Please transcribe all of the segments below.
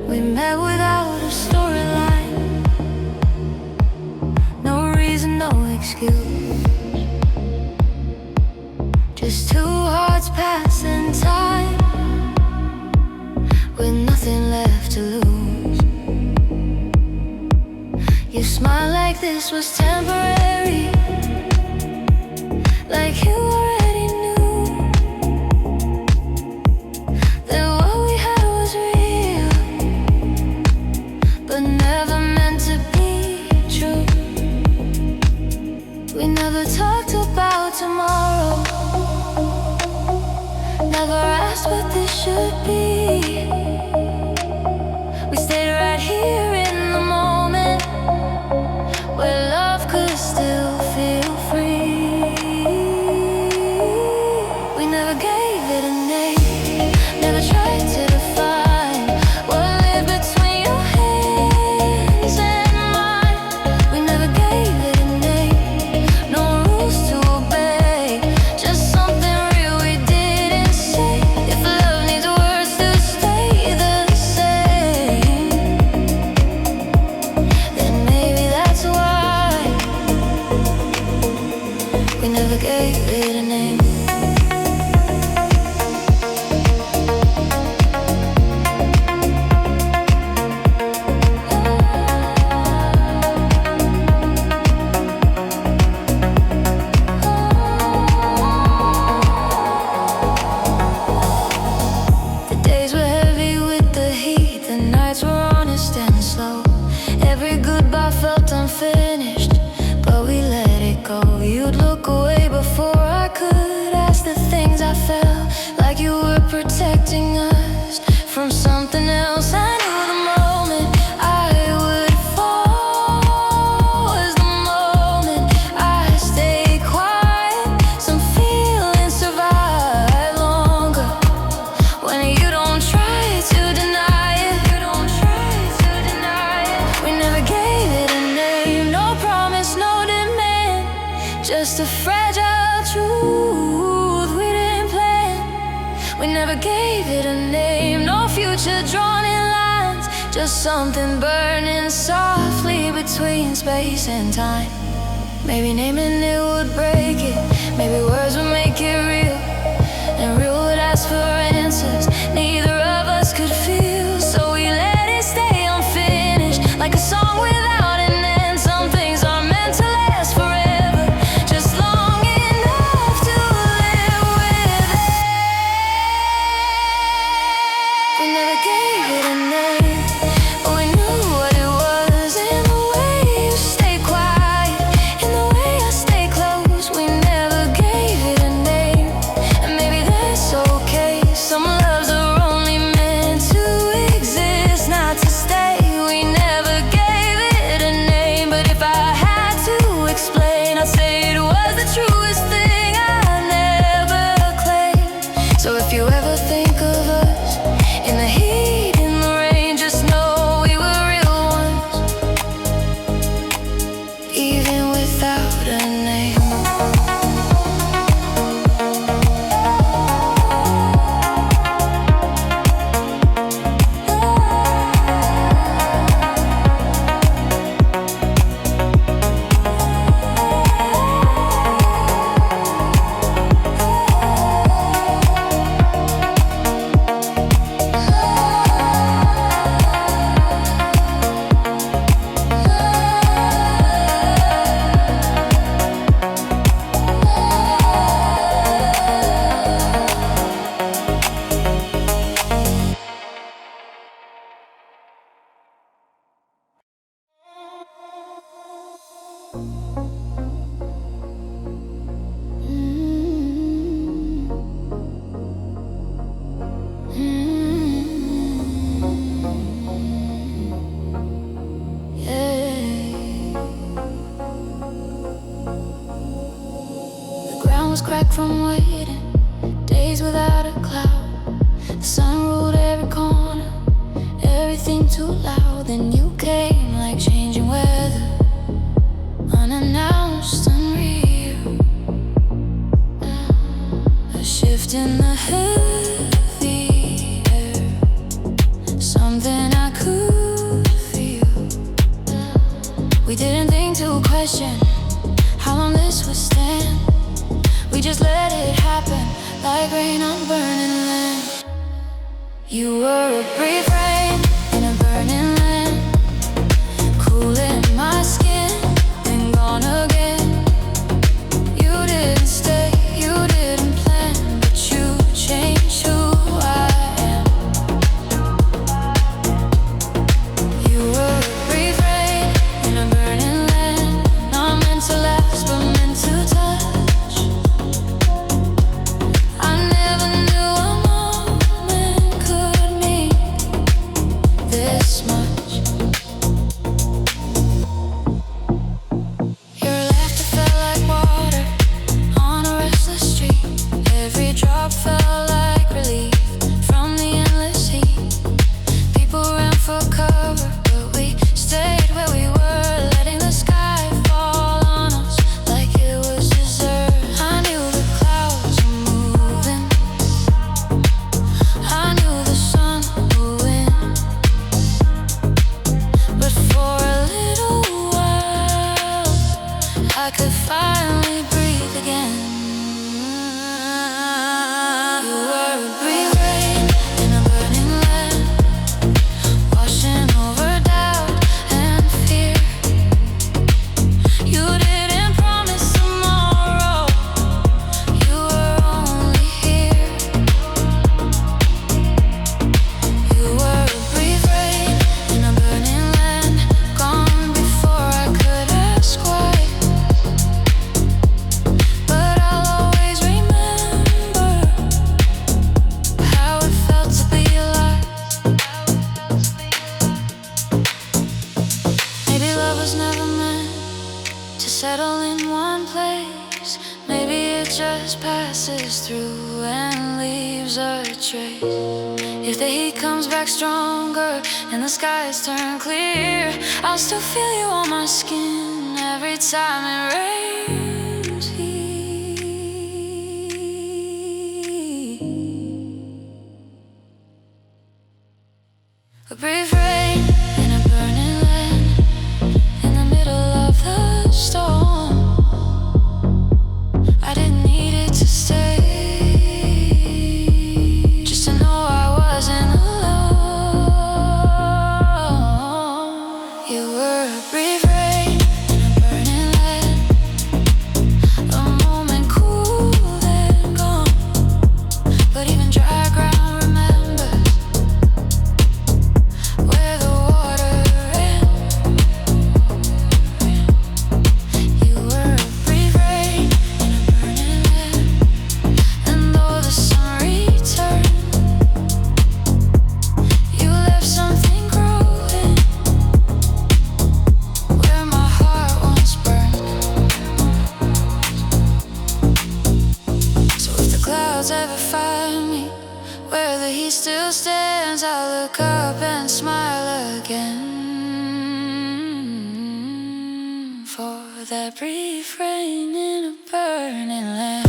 We met without a storyline, no reason, no excuse, just two hearts passing time with nothing left to lose. You smiled like this was temporary, like you already knew that what we had was real, but never meant to be true. We never talked about tomorrow, never asked what this should be. We stayed right here in the moment where love could still feel free. We never gave it a name, never tried to define what lived between your hands and mine. We never gave it a name, no rules to obey, just something real we didn't say. If love needs words to stay the same, then maybe that's why we never gave it a name. The days were heavy with the heat, the nights were honest and slow. Every goodbye felt unfinished, but we let it go. You'd look away before I could ask the things I felt, like you were protecting us from something else. I knew the moment I would fall was the moment I stayed quiet. Some feelings survive longer when you don't try to deny it. You don't try to deny it. We never gave it a name, no promise, no demand, just a fragile truth we didn't plan. We never gave it a name, no future drawn in lines, just something burning softly between space and time. Maybe naming it would break it, maybe words would make it real, and real would ask for answers neither of us could feel. So we let it stay unfinished, like a song without an end. Some things are meant to last forever, just long enough to live with it. We never gave it a name, but we knew what it was. In the way you stay quiet, in the way I stay close. We never gave it a name, and maybe that's okay. Some loves are only meant to exist, not to stay. We never gave it a name, but if I had to explain, I'd say it was the truest thing I never claimed. So if you ever think of us in the heat, in the rain, just know we were real ones, even without a name. Cracked from waiting, days without a cloud. The sun ruled every You were a brief rain in a burning land, cooling my skin, then gone again. You didn't stay, you didn't plan, but you changed who I am. You were a brief rain in a burning land, not meant to last but meant to touch. I never knew a moment could mean this much. Your laughter felt like water on a restless street. Every drop felt like relief from the endless heat. People ran for cover, but we stayed where we were, letting the sky fall on us like it was dessert. I knew the clouds were moving, I knew the sun would win, but for a little while I could finally breathe again. You were a brief rain in a burning land, washing over doubt and fear. You didn't promise tomorrow, you were only here. You were a brief rain in a burning land, gone before I could ask why. But I'll always remember how it felt to be alive. Maybe love was never meant to settle in one place. Maybe it just passes through and leaves a trace. If the heat comes back stronger and the skies turn clear, I'll still feel you on my skin every time it rains here. A brief rain in a burning land, in the middle of the storm. I didn't need it to stay, just to know I wasn't alone. You were a brief rain in a burning land, a moment cool and gone, but even dry ground remembers where the water ran. You were a brief rain in a burning land, and though the sun returned, you left something growing where my heart once burned. So if the clouds ever find me where the heat still stands, I'll look up and smile again for that brief rain in a burning land.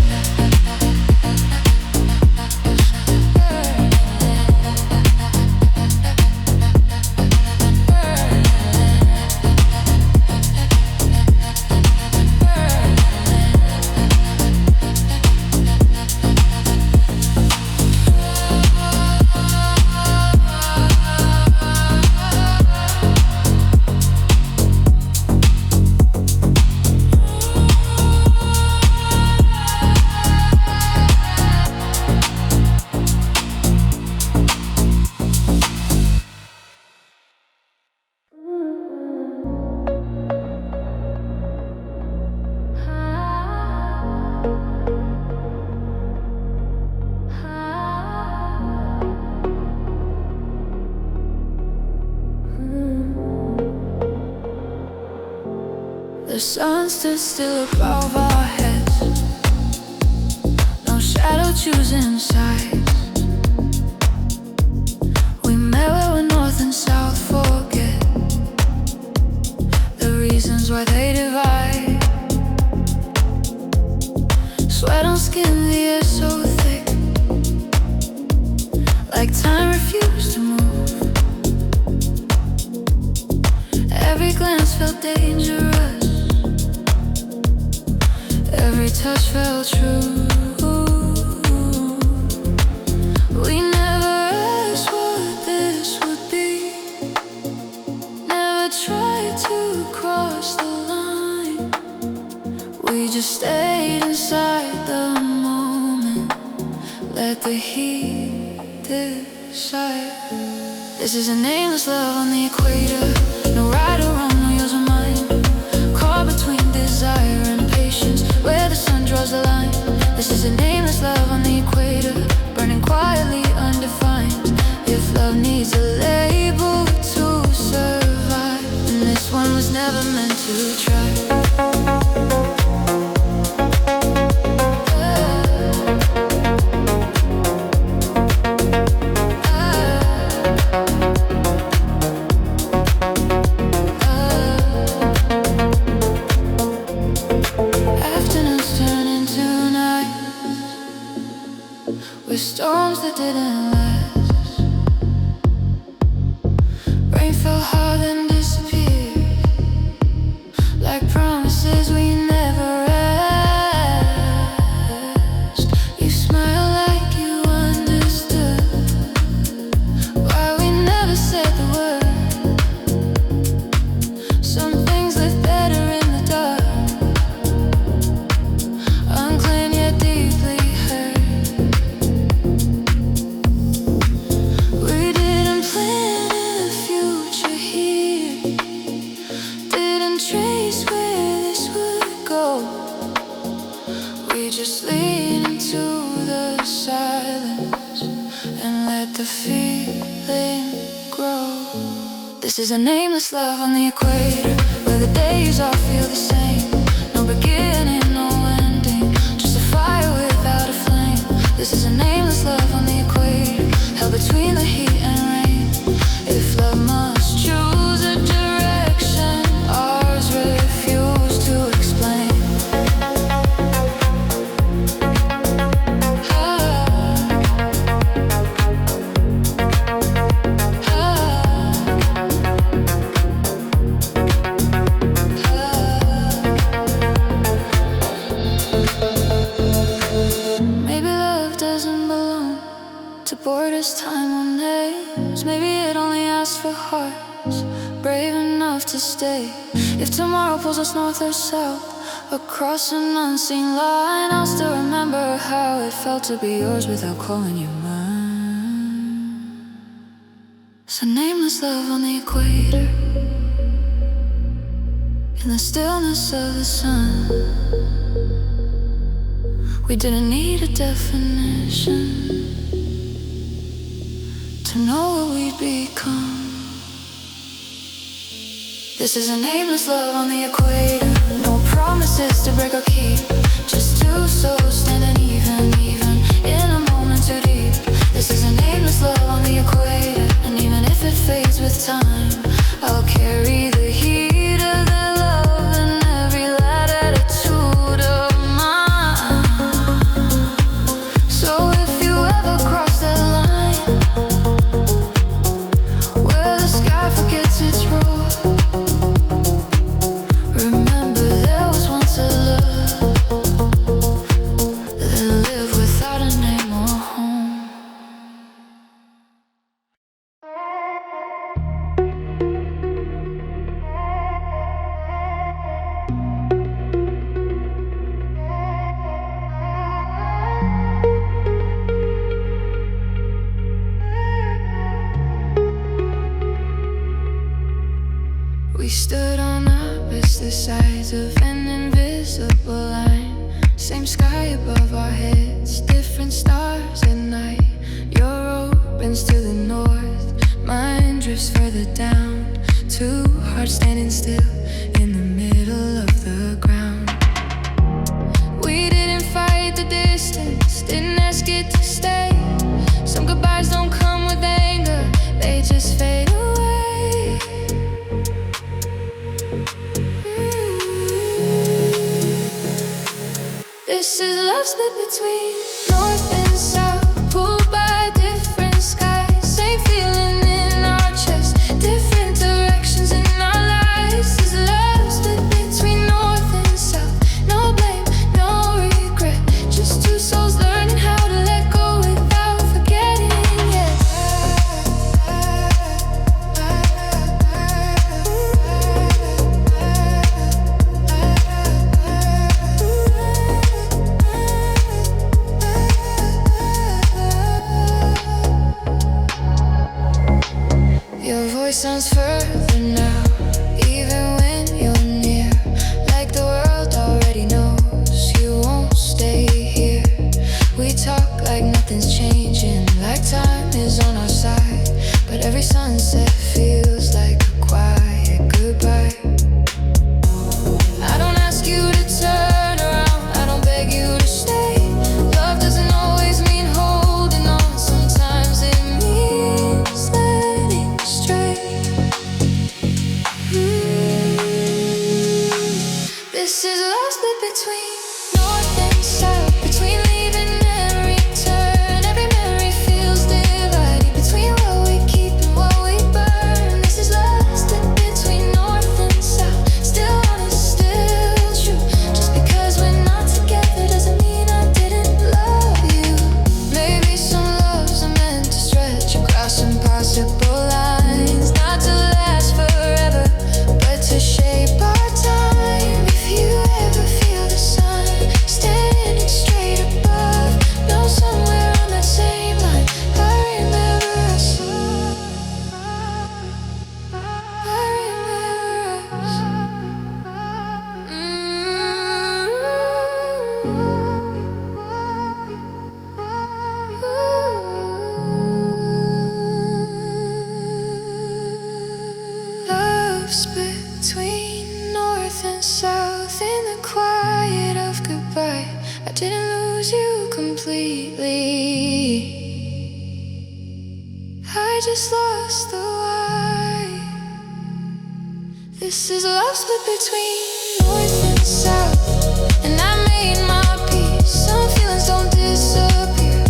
The sun stood still above our heads, no shadow choosing sides. We met where we're north and south forget the reasons why they divide. Sweat on skin, the air so thick, like time refused to move. Every glance felt dangerous, every touch felt true. We never asked why. the heat this side. This is a nameless love on the equator. No right or wrong, no yours or mine. Caught between desire and patience, where the sun draws the line. This is a nameless love on the equator, burning quietly undefined. If love needs a label to survive, then this one was never meant to try. With storms that didn't last, rain fell hard and disappeared, like promises we never asked. You smile like you understood why we never said the word. Some things live better in the dark, unclaimed yet deeply hurt. We just lean into the silence and let the feeling grow. This is a nameless love on the equator, where the days all feel the same. No beginning, no ending, just a fire without a flame. This is a nameless love on the equator, held between the heat and rain. If love must choose a direction, ours refuse to explain. Borders, time on names. Maybe it only asks for hearts brave enough to stay. If tomorrow pulls us north or south across an unseen line, I'll still remember how it felt to be yours without calling you mine. It's a nameless love on the equator, in the stillness of the sun. We didn't need a definition to know what we'd become. This is a nameless love on the equator. No promises to break or keep, just two souls standing even in a moment too deep. This is a nameless love on the equator, and even if it fades with time, I'll carry the heat of the love in every light attitude of mine. So if you ever cross that line, where the sky forgets its roar, remember there was once a love that lived without a name or home. We stood on opposite sides of an invisible line. Same sky above our heads, different stars at night. Your opens to the north, mine drifts further down. Two hearts standing still in the middle of the ground. We didn't fight the distance, didn't ask it to stay. Some goodbyes don't come with anger, they just fade away. This is love split between north and south, pulled by different skies. Same feeling in our chest, different directions in our lives. This is love split between north and south. No blame, no regret, just two souls learning how to let go without sounds further now, even when you're near. Like the world already knows you won't stay here. We talk like nothing's changing, like time is on our side. But every sunset feels like a quiet goodbye. I don't ask you to turn around, I don't beg you to stay. Love doesn't always mean holding on, sometimes it means letting stray. This is a love split between north and south, between leaving and return. Every memory feels divided between what we keep and what we burn. This is love split between north and south, still honest, still true. Just because we're not together doesn't mean I didn't love you. Maybe some loves are meant to stretch across impossible lines, not to last forever, but to shape our time. If you ever feel the sun standing straight above, know somewhere on that same line, I remember us. I remember us. Love split between north and south in the quiet of goodbye. I didn't lose you completely, I just lost the why. This is a love split between north and south, and I made my peace. Some feelings don't disappear,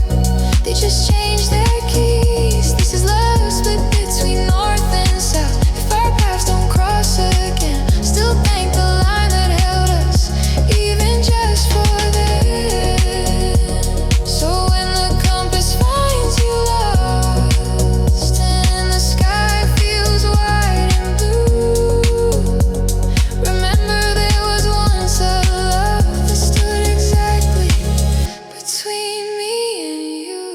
they just change their keys. This is love split between north and south. If our paths don't cross again, still thank the line that held us, even just for this. So when the compass finds you lost and the sky feels wide and blue, remember there was once a love that stood exactly between me and you.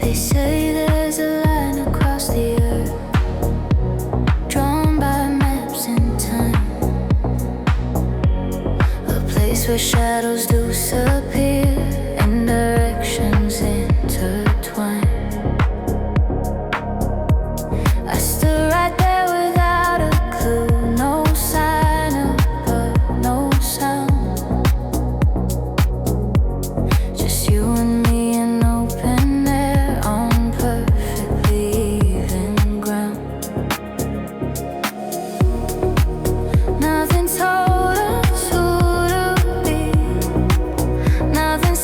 They say there's a line across the earth, drawn by maps in time, a place where shadows disappear and directions intertwine. I stood right there without a clue, no sign above, no sound, just you and me in open air on perfectly even ground. Nothing told us who to be, nothing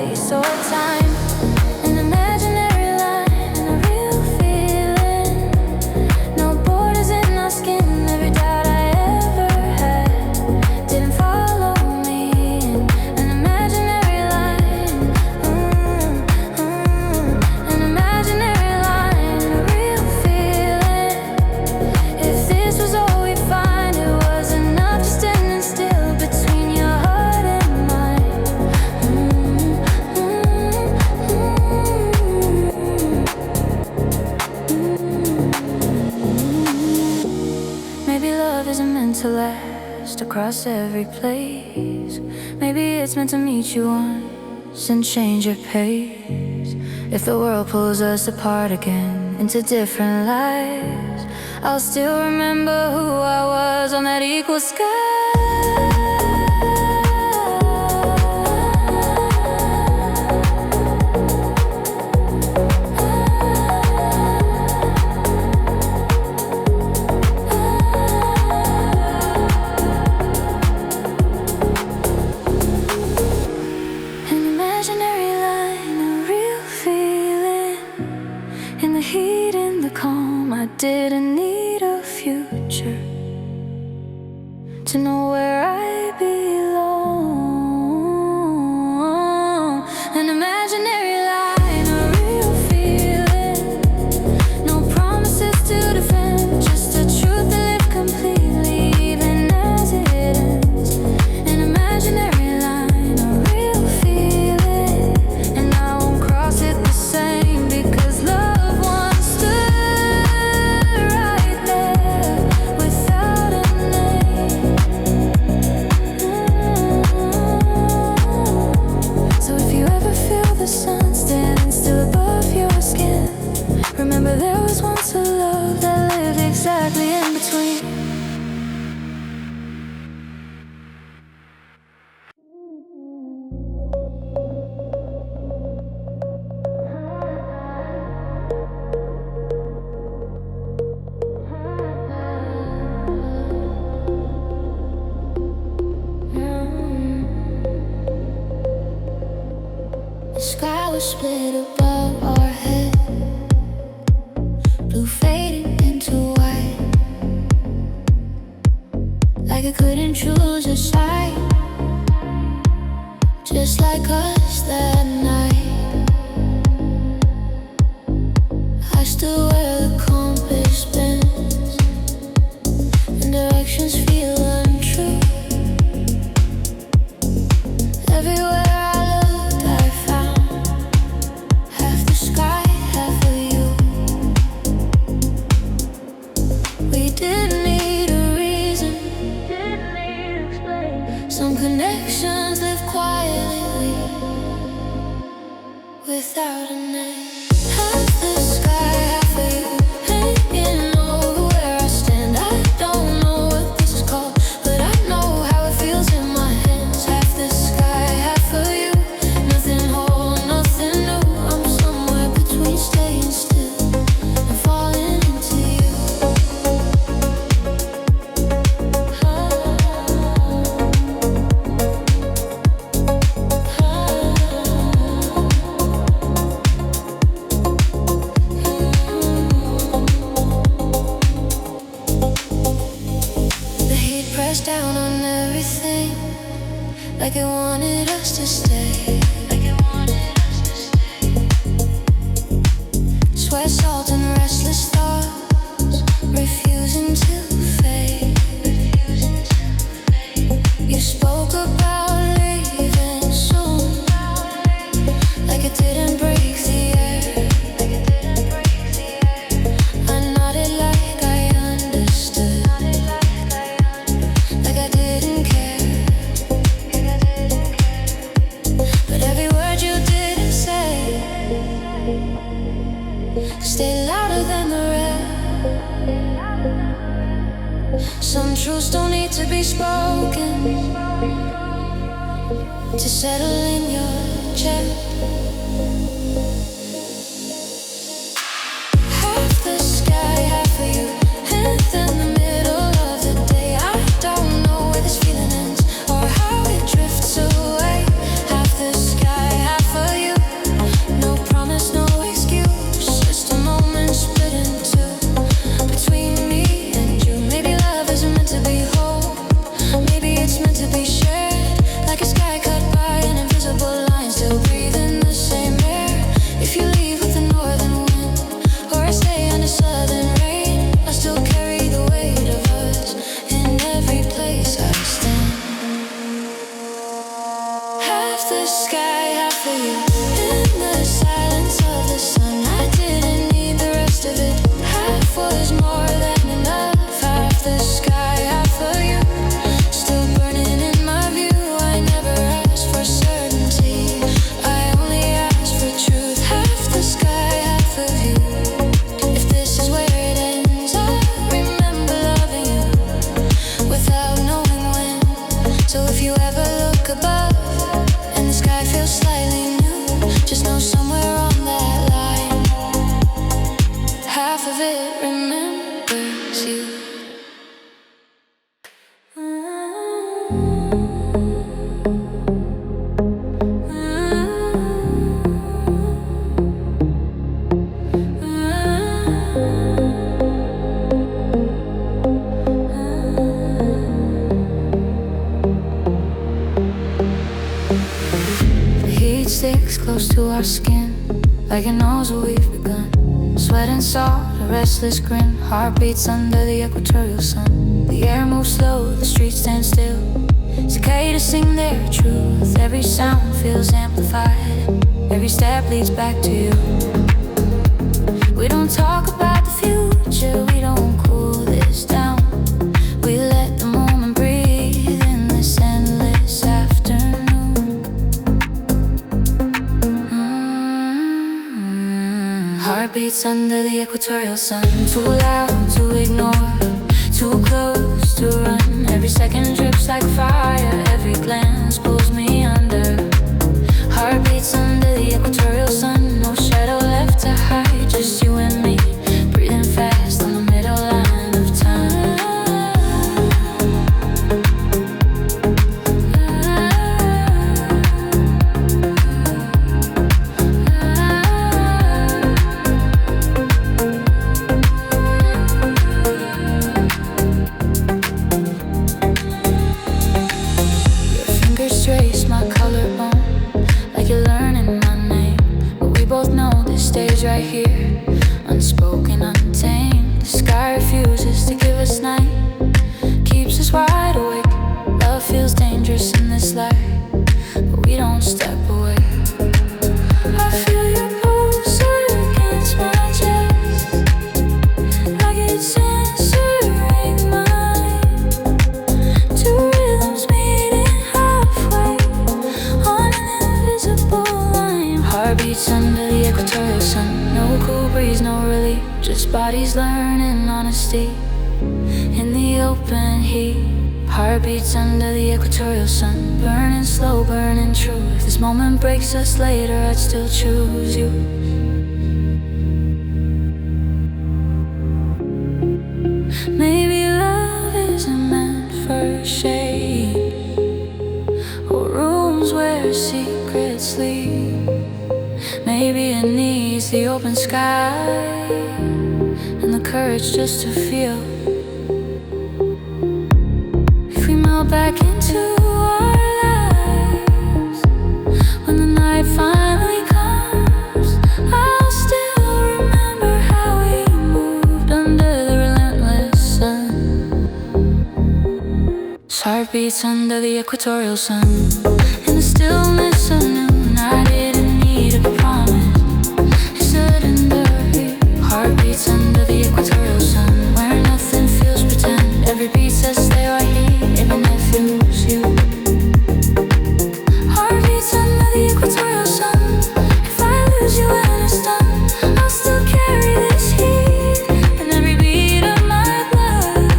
space or time. An imaginary line and a real feeling. No borders in our skin. Every doubt I ever had didn't follow me. An imaginary line, an imaginary line and a real feeling. If this was all we'd find, it was enough just standing still between your heart and mine. Maybe love isn't meant to last across every place. Maybe it's meant to meet you once and change your pace. If the world pulls us apart again into different lives, I'll still remember who I was on that equal sky. An imaginary line, a real feeling. In the heat, in the calm, I didn't need a future to know where I belong. An imaginary line, a real feeling. No promises to defend, just a truth that lived completely, even as it ends. An imaginary line, a real feeling. And I won't cross it the same, because love once stood right there without a name. So if you ever feel the sun standing still above your skin, remember there was once a love that lived exactly in between. The sky was split above our head, blue fading into white, like I couldn't choose a side, just like us that night. I stood where the compass bends and directions feel untrue. Everywhere I looked, I found half the sky, half of you. We didn't need a reason, some connections live quietly without a name. Half the sky, half of you, hanging over where I stand. I don't know what this is called, but I know how it feels in my hands. Half the sky, half of you, nothing whole, nothing new. I'm somewhere between staying still and falling into you. The heat pressed down on everything, like it wanted us to stay. Sweat, salt, and restless thoughts refusing to fade. You spoke about leaving soon, like it didn't break the air. I nodded like I understood, like I didn't care. But every word you didn't say stayed louder than the rest. Some truths don't need to be spoken to settle in your chest. Half the sky, half of you, and in the middle of the day, I don't know where this feeling ends or how it drifts away. Half the sky, half of sky half for you. In the silence of the sun, I didn't need the rest of it. Half was more than enough. Half the sky, half for you. Still burning in my view. I never asked for certainty. I only asked for truth. Half the sky, half of you. If this is where it ends, I remember loving you without knowing when. So if you ever look above and the sky feels slightly new, just know somewhere on that line, half of it remembers you. Sticks close to our skin, like it knows what we've begun. Sweat and salt, a restless grin, heartbeats under the equatorial sun. The air moves slow, the streets stand still. Cicadas sing their truth. Every sound feels amplified. Every step leads back to you. We don't talk about the future, we don't cool this down. We let the moment breathe in this endless afternoon. Heartbeats under the equatorial sun. Too loud to ignore, too close to run. Every second drips like fire, every glance pulls me under. Heartbeats under the equatorial sun. No shadow left to hide, just you and me, breathing fast on the middle line of time. Trace my collarbone, like you're learning my name. But we both know this stays right here, unspoken, untamed. The sky refuses to give us night, keeps us wide awake. Love feels dangerous in this light, but we don't step away. I feel your pulse against my chest, like it's answering mine. Two rhythms meeting halfway on an invisible line. Heartbeats under the equatorial sun. No cool breeze, no relief, just bodies learning honesty in the open heat. Heartbeats under the equatorial sun. Burning slow, burning true. If this moment breaks us later, I'd still choose you. Maybe love isn't meant for shade, or rooms where secrets sleep. Maybe it needs the open sky and the courage just to feel. If we melt back into our lives, when the night finally comes, I'll still remember how we moved under the relentless sun. Heartbeats under the equatorial sun. In the stillness of noon, I didn't need a promise, I surrender here. Heartbeats under the equatorial sun, where nothing feels pretend. Every beat says stay right here, even if it moves you. Heartbeats under the equatorial sun. If I lose you in a stun, I'll still carry this heat in every beat of my blood.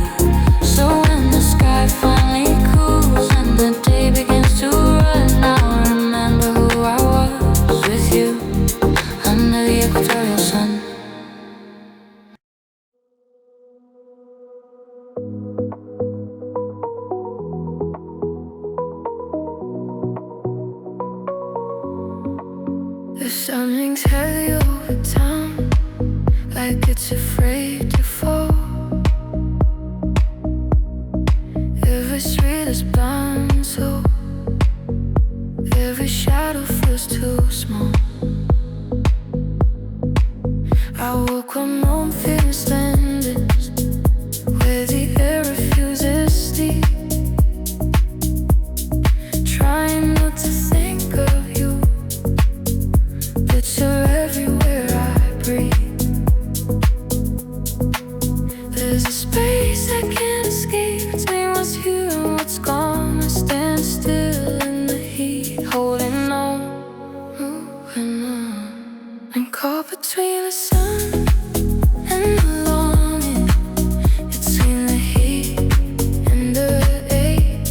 So when the sky finally cools and the day begins to run, I'll remember who I was with you under the equatorial sun. The sun hangs heavy over town, like it's afraid to fall. Every street is bound, so every shadow feels too small. I woke one home feeling splendid, where the air refuses sleep. Trying not to think of you between the sun and the longing, between the heat and the ache,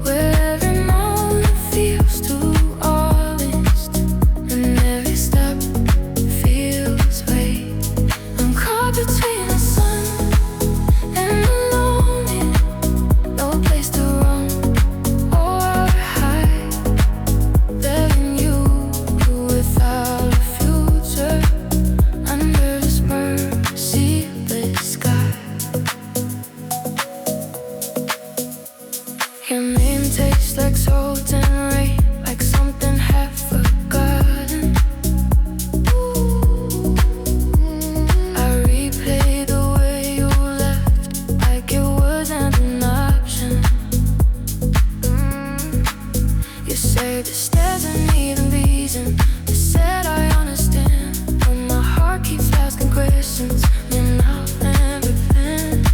where every moment feels too honest and every step feels weight. I'm caught between the sun and the longing, no place to run or hide, begging you without a future under this merciless sky. Your name tastes like salt and rain, like something half forgotten. I replay the way you left, like it wasn't an option. You say the stairs are needing reason. You said I understand, but my heart keeps asking questions. You're now and within.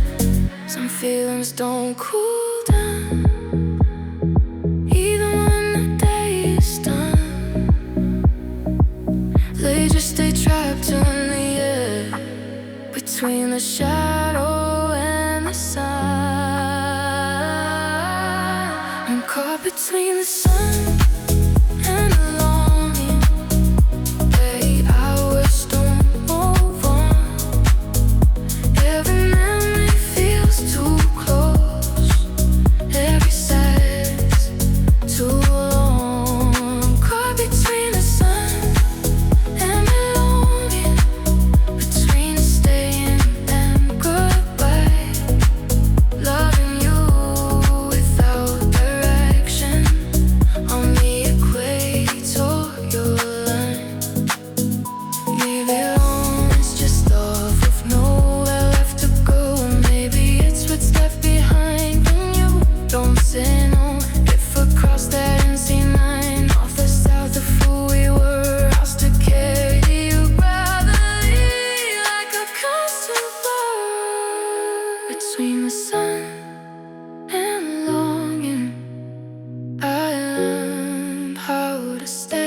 Some feelings don't cool down, even when the day is done. They just stay trapped in the air, between the shadow and the sun. I'm caught between the sun and the longing. The hours don't move on. Every memory feels too close, every side's too long. I'm caught between the sun and the longing, between staying and goodbye, loving you without direction on the equatorial line. Maybe lone's just love with nowhere left to go, or maybe it's what's left behind when you don't say no. If across that NC9 off the south of who we were, I'll still carry you gravity like a constant blur. Between the sun and longing, I learned how to stay.